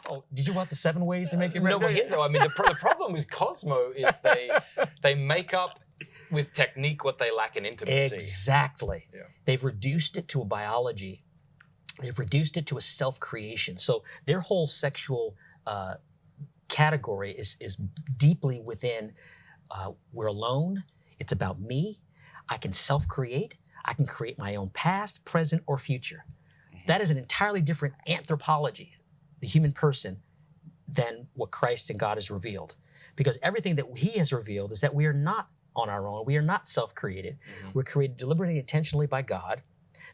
Oh, did you want the 7 ways to make it? No, but here's though. I mean, the problem with Cosmo is they make up with technique what they lack in intimacy. Exactly. Yeah. They've reduced it to a biology. They've reduced it to a self-creation. So their whole sexual category is deeply within, we're alone. It's about me. I can self-create. I can create my own past, present, or future. That is an entirely different anthropology, the human person, than what Christ and God has revealed. Because everything that he has revealed is that we are not on our own. We are not self-created. We're created deliberately and intentionally by God,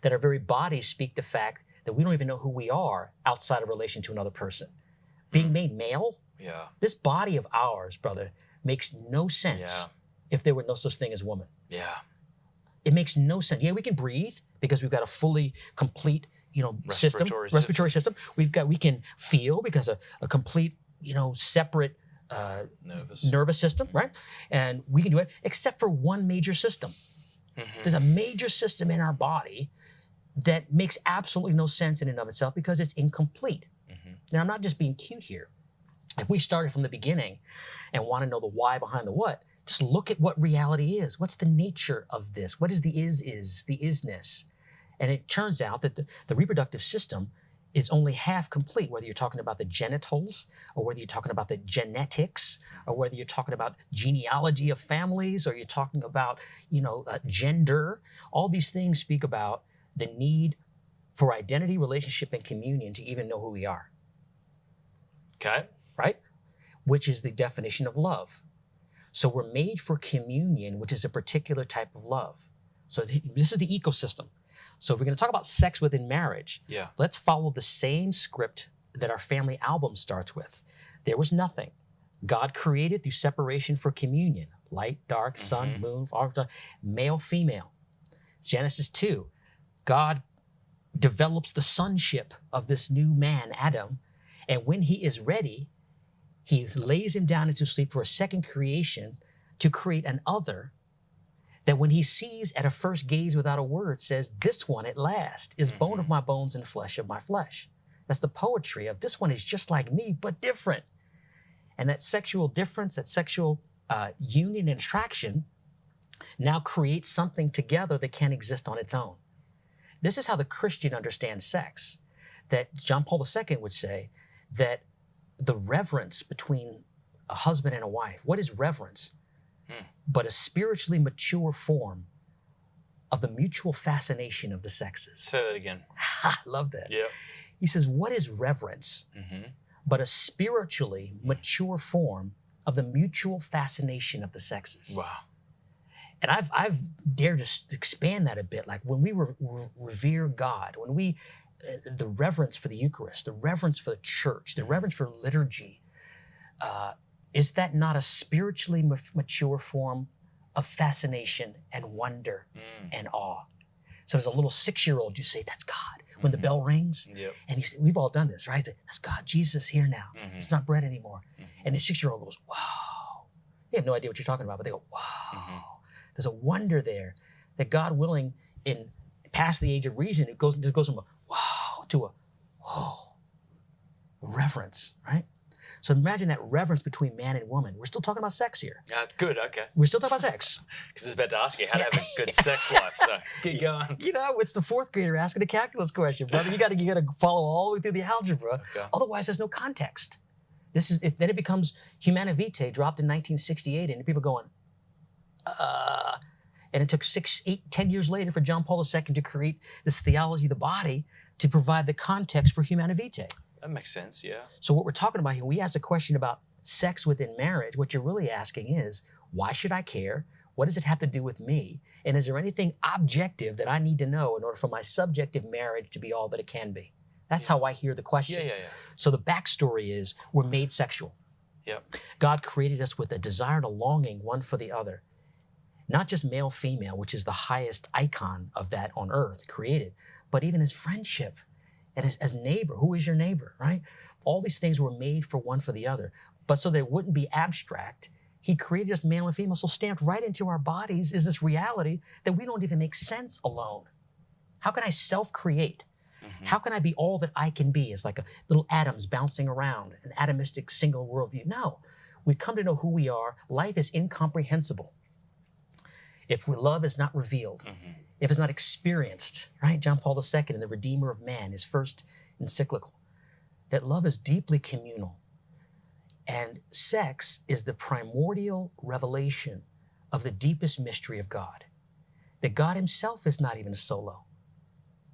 that our very bodies speak the fact that we don't even know who we are outside of relation to another person. Being made male, this body of ours, brother, makes no sense if there were no such thing as woman. Yeah. It makes no sense. Yeah, we can breathe because we've got a fully complete, respiratory system. We can feel because a complete, separate nervous system, right? And we can do it except for one major system. There's a major system in our body that makes absolutely no sense in and of itself because it's incomplete. Now, I'm not just being cute here. If we started from the beginning and want to know the why behind the what, just look at what reality is. What's the nature of this? What is the the isness? And it turns out that the reproductive system is only half complete, whether you're talking about the genitals or whether you're talking about the genetics or whether you're talking about genealogy of families or you're talking about, gender. All these things speak about the need for identity, relationship, and communion to even know who we are. Okay. Right? Which is the definition of love. So we're made for communion, which is a particular type of love. So this is the ecosystem. So if we're going to talk about sex within marriage, let's follow the same script that our family album starts with. There was nothing. God created through separation for communion. Light, dark, sun, moon, male, female. Genesis 2. God develops the sonship of this new man, Adam. And when he is ready, he lays him down into sleep for a second creation to create an other that when he sees at a first gaze without a word says, this one at last is bone of my bones and flesh of my flesh. That's the poetry of this one is just like me, but different. And that sexual difference, that sexual union and attraction now creates something together that can't exist on its own. This is how the Christian understands sex, that John Paul II would say that the reverence between a husband and a wife, what is reverence? But a spiritually mature form of the mutual fascination of the sexes. Say that again. I love that. Yeah. He says, what is reverence? But a spiritually mature form of the mutual fascination of the sexes. Wow. And I've dared to expand that a bit. Like when we revere God, when we, the reverence for the Eucharist, the reverence for the church, the reverence for liturgy, is that not a spiritually mature form of fascination and wonder and awe? So as a little 6-year-old, you say, that's God. When the bell rings, and we've all done this, right? Say, that's God, Jesus is here now. It's not bread anymore. And the 6-year-old goes, wow. They have no idea what you're talking about, but they go, wow. There's a wonder there that God willing, in past the age of reason, it goes from a wow to a whoa, reverence, right? So imagine that reverence between man and woman. We're still talking about sex here. Good, okay. We're still talking about sex. Because I was about to ask you how to have a good sex life, so keep going. It's the 4th grader asking a calculus question, brother. You gotta follow all the way through the algebra. Okay. Otherwise, there's no context. Then it becomes Humana Vitae, dropped in 1968, and people going, and it took 6, 8, 10 years later for John Paul II to create this theology of the body to provide the context for Humana Vitae. That makes sense, yeah. So what we're talking about here, we ask a question about sex within marriage. What you're really asking is, why should I care? What does it have to do with me? And is there anything objective that I need to know in order for my subjective marriage to be all that it can be? That's how I hear the question. Yeah. So the backstory is, we're made sexual. Yep. God created us with a desire and a longing, one for the other. Not just male, female, which is the highest icon of that on earth created, but even as friendship. And as neighbor, who is your neighbor, right? All these things were made for one for the other. But so that it wouldn't be abstract, he created us male and female. So stamped right into our bodies is this reality that we don't even make sense alone. How can I self-create? How can I be all that I can be as like a little atoms bouncing around, an atomistic single worldview? No, we come to know who we are. Life is incomprehensible if love is not revealed, if it's not experienced, right? John Paul II in The Redeemer of Man, his first encyclical, that love is deeply communal. And sex is the primordial revelation of the deepest mystery of God. That God himself is not even a solo.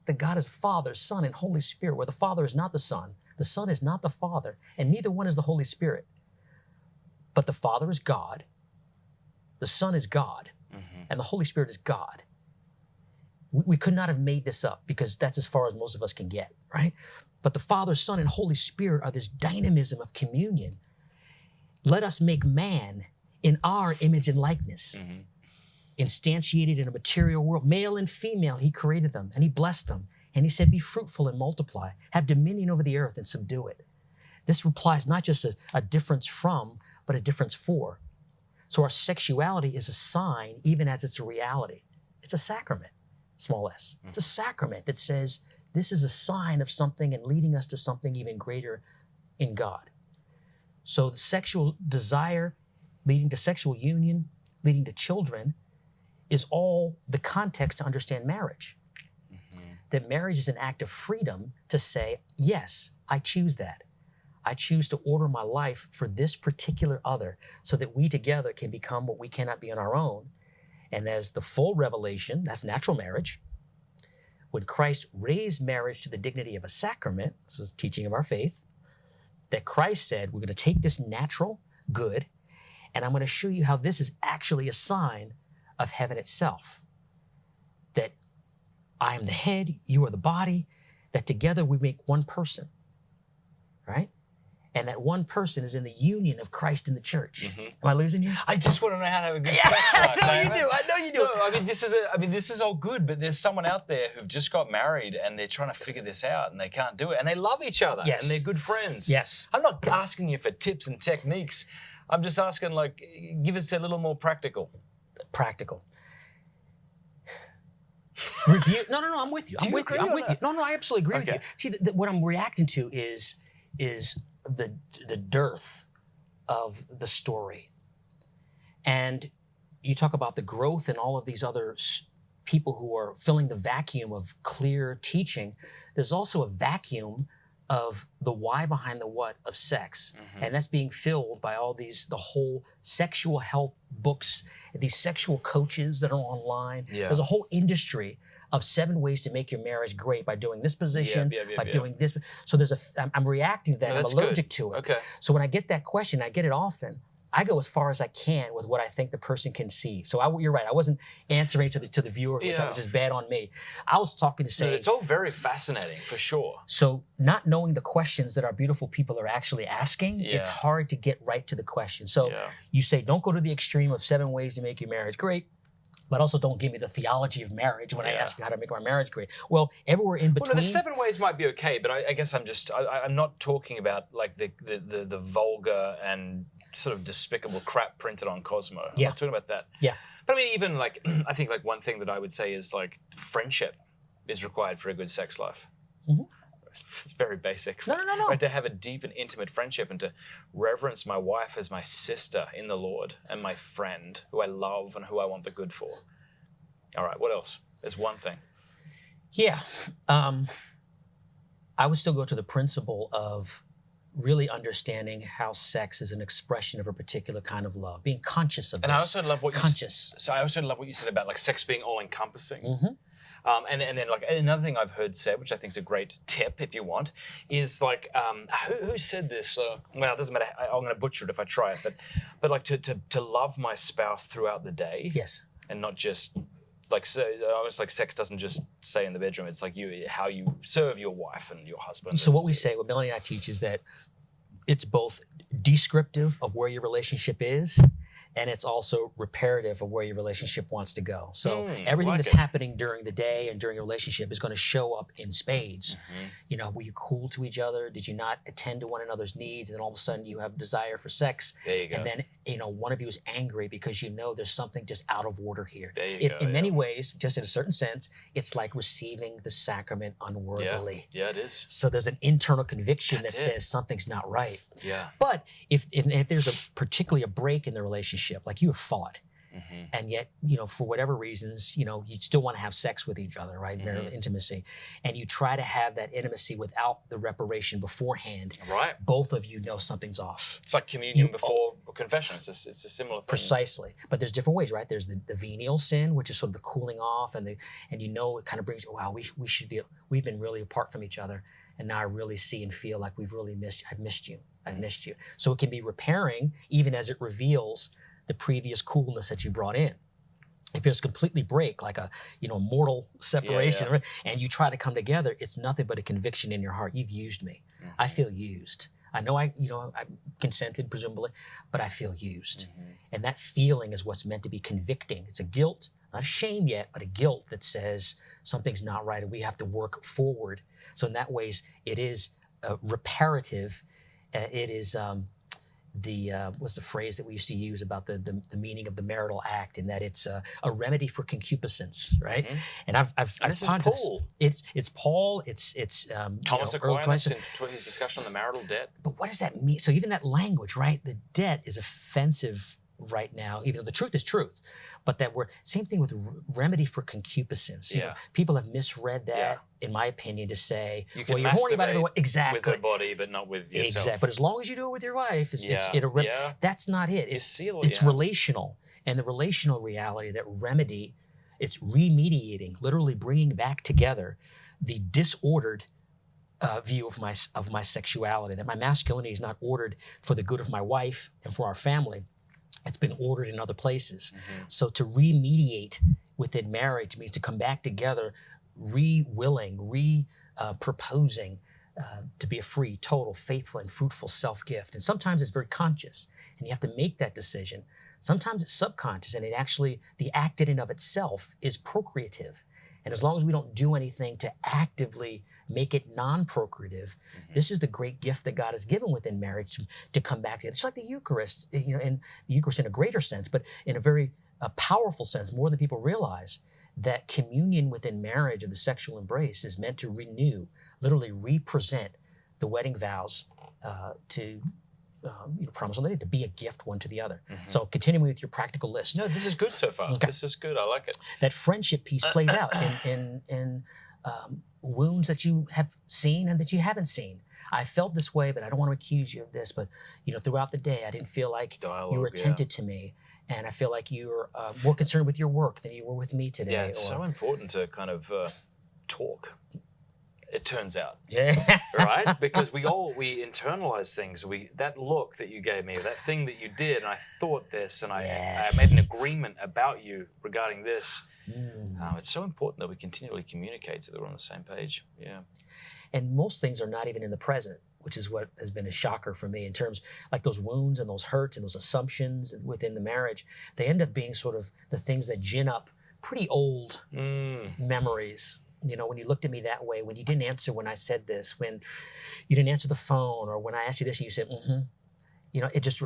That God is Father, Son, and Holy Spirit, where the Father is not the Son is not the Father, and neither one is the Holy Spirit. But the Father is God, the Son is God, and the Holy Spirit is God. We could not have made this up because that's as far as most of us can get, right? But the Father, Son, and Holy Spirit are this dynamism of communion. Let us make man in our image and likeness, instantiated in a material world. Male and female, he created them, and he blessed them. And he said, be fruitful and multiply, have dominion over the earth and subdue it. This implies not just a difference from, but a difference for. So our sexuality is a sign, even as it's a reality. It's a sacrament, small s. It's a sacrament that says this is a sign of something and leading us to something even greater in God. So the sexual desire leading to sexual union, leading to children, is all the context to understand marriage. That marriage is an act of freedom to say, yes, I choose that. I choose to order my life for this particular other so that we together can become what we cannot be on our own. And as the full revelation, that's natural marriage. When Christ raised marriage to the dignity of a sacrament, this is teaching of our faith, that Christ said, we're going to take this natural good, and I'm going to show you how this is actually a sign of heaven itself. That I am the head, you are the body, that together we make one person, right? And that one person is in the union of Christ and the church. Am I losing you? I just want to know how to have a good sex life. I know you do. No, this is all good, but there's someone out there who've just got married and they're trying to figure this out and they can't do it. And they love each other and they're good friends. Yes. I'm not asking you for tips and techniques. I'm just asking, like, give us a little more practical. Practical. Review. No, I'm with you. I'm with you. No, I absolutely agree with you. See, what I'm reacting to is the dearth of the story. And you talk about the growth and all of these other people who are filling the vacuum of clear teaching. There's also a vacuum of the why behind the what of sex. And that's being filled by all these, the whole sexual health books, these sexual coaches that are online. There's a whole industry of 7 ways to make your marriage great by doing this position, by doing this. So I'm reacting to that. I'm allergic to it. So when I get that question, I get it often. I go as far as I can with what I think the person can see. So you're right. I wasn't answering to the viewer because that was just bad on me. I was talking to say... it's all very fascinating, for sure. So not knowing the questions that our beautiful people are actually asking, it's hard to get right to the question. So you say, don't go to the extreme of 7 ways to make your marriage great, but also don't give me the theology of marriage when I ask you how to make my marriage great. Well, everywhere in between... Well, no, the 7 ways might be okay, but I guess I'm not talking about like the vulgar and sort of despicable crap printed on Cosmo. I'm not talking about that. But I mean, even like, I think like one thing that I would say is like friendship is required for a good sex life. It's very basic. No. Right, to have a deep and intimate friendship and to reverence my wife as my sister in the Lord and my friend who I love and who I want the good for. All right, what else? There's one thing. I would still go to the principle of really understanding how sex is an expression of a particular kind of love, being conscious of this. And I also love what I also love what you said about like sex being all-encompassing. And then like another thing I've heard said, which I think is a great tip if you want, is like who said this? Well, it doesn't matter. I'm going to butcher it if I try it, but like to love my spouse throughout the day. And not just like almost like sex doesn't just stay in the bedroom. It's like how you serve your wife and your husband. So what we say, what Melanie and I teach, is that it's both descriptive of where your relationship is and it's also reparative of where your relationship wants to go. So everything like that's it. happening during the day and during your relationship is going to show up in spades. You know, were you cool to each other? Did you not attend to one another's needs? And then all of a sudden you have desire for sex. There you go. And then, you know, one of you is angry because you know there's something just out of order here. There you go, In many ways, just in a certain sense, it's like receiving the sacrament unworthily. Yeah, it is. So there's an internal conviction That's that it. says something's not right. Yeah. But if there's particularly a break in the relationship, like you have fought, and yet, you know, for whatever reasons, you know, you still want to have sex with each other, right? Marital intimacy. And you try to have that intimacy without the reparation beforehand. Right. Both of you know something's off. It's like communion before confession. It's a similar thing. Precisely. But there's different ways, right? There's the venial sin, which is sort of the cooling off, and you know it kind of brings, wow, we've been really apart from each other. And now I really see and feel like I've missed you. So it can be repairing even as it reveals the previous coolness that you brought in. If it's completely break, like a mortal separation, and you try to come together, it's nothing but a conviction in your heart. You've used me. I feel used. I know I consented presumably, but I feel used. And that feeling is what's meant to be convicting. It's a guilt, not a shame yet, but a guilt that says something's not right and we have to work forward. So in that ways, it is reparative. It is what's the phrase that we used to use about the meaning of the marital act, in that it's a remedy for concupiscence, right? And I've this is found Paul. It's Paul. It's Thomas early Aquinas Christ. in his discussion on the marital debt. But what does that mean? So even that language, right? The debt is offensive right now, even though the truth is truth. But that same thing with remedy for concupiscence. You know, people have misread that, in my opinion, to say, well, you're horny about everyone. Exactly. With her body, but not with yourself. Exactly. But as long as you do it with your wife, that's not it. It's relational. And the relational reality, that remedy, it's remediating, literally bringing back together the disordered view of my sexuality, that my masculinity is not ordered for the good of my wife and for our family. It's been ordered in other places. So to remediate within marriage means to come back together, proposing to be a free, total, faithful, and fruitful self-gift. And sometimes it's very conscious, and you have to make that decision. Sometimes it's subconscious, and the act in and of itself is procreative. And as long as we don't do anything to actively make it non-procreative, this is the great gift that God has given within marriage to come back together. It's like the Eucharist, and the Eucharist in a greater sense, but in a very powerful sense, more than people realize, that communion within marriage of the sexual embrace is meant to renew, literally represent the wedding vows to promise on the day, to be a gift one to the other. So continuing with your practical list. No, this is good so far. Okay. This is good. I like it. That friendship piece plays out in wounds that you have seen and that you haven't seen. I felt this way, but I don't want to accuse you of this. But throughout the day, I didn't feel like you were attentive to me, and I feel like you were more concerned with your work than you were with me today. Yeah, it's so important to kind of talk. It turns out. Yeah. Right? Because we internalize things. That look that you gave me, that thing that you did, and I thought this, and I made an agreement about you regarding this. It's so important that we continually communicate so that we're on the same page. Yeah. And most things are not even in the present, which is what has been a shocker for me in terms, like those wounds and those hurts and those assumptions within the marriage. They end up being sort of the things that gin up pretty old memories. When you looked at me that way, when you didn't answer when I said this, when you didn't answer the phone, or when I asked you this and you said, it just,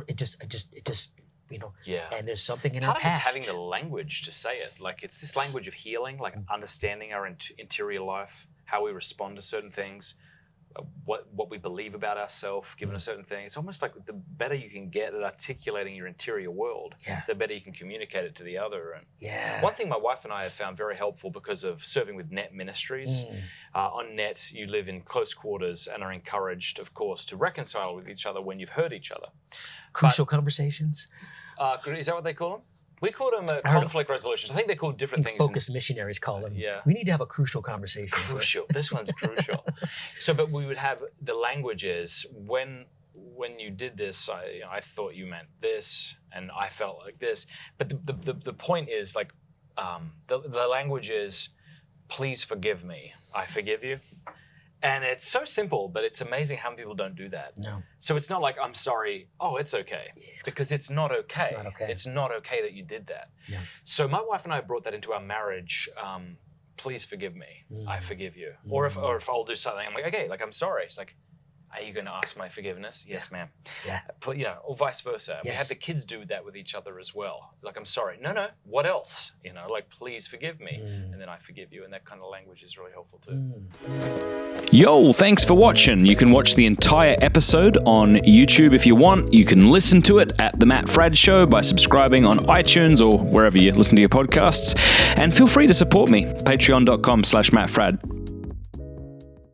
and there's something in our past. Part of it's having the language to say it. Like, it's this language of healing, like understanding our interior life, how we respond to certain things, what we believe about ourselves, given a certain thing. It's almost like the better you can get at articulating your interior world, the better you can communicate it to the other. And one thing my wife and I have found very helpful because of serving with Net Ministries, on Net you live in close quarters and are encouraged, of course, to reconcile with each other when you've hurt each other. Crucial conversations. Is that what they call them? We call them conflict resolutions. I think they're called different things. Focus missionaries call them. We need to have a crucial conversation. Crucial. This one's crucial. But we would have the languages when you did this. I thought you meant this, and I felt like this. But the point is, like, the language is, please forgive me. I forgive you. And it's so simple, but it's amazing how many people don't do that. No. So it's not like, I'm sorry, oh, it's okay. Because it's not okay. It's not okay. It's not okay that you did that. Yeah. So my wife and I brought that into our marriage. Please forgive me. I forgive you. Or if I'll do something, I'm like, okay, like, I'm sorry. It's like, are you going to ask my forgiveness? Yes, ma'am. Yeah. You know, or vice versa. Yes. We have the kids do that with each other as well. Like, I'm sorry. No. What else? You know, like, please forgive me. And then I forgive you. And that kind of language is really helpful too. Yo, thanks for watching. You can watch the entire episode on YouTube if you want. You can listen to it at The Matt Fradd Show by subscribing on iTunes or wherever you listen to your podcasts. And feel free to support me, patreon.com/MattFradd.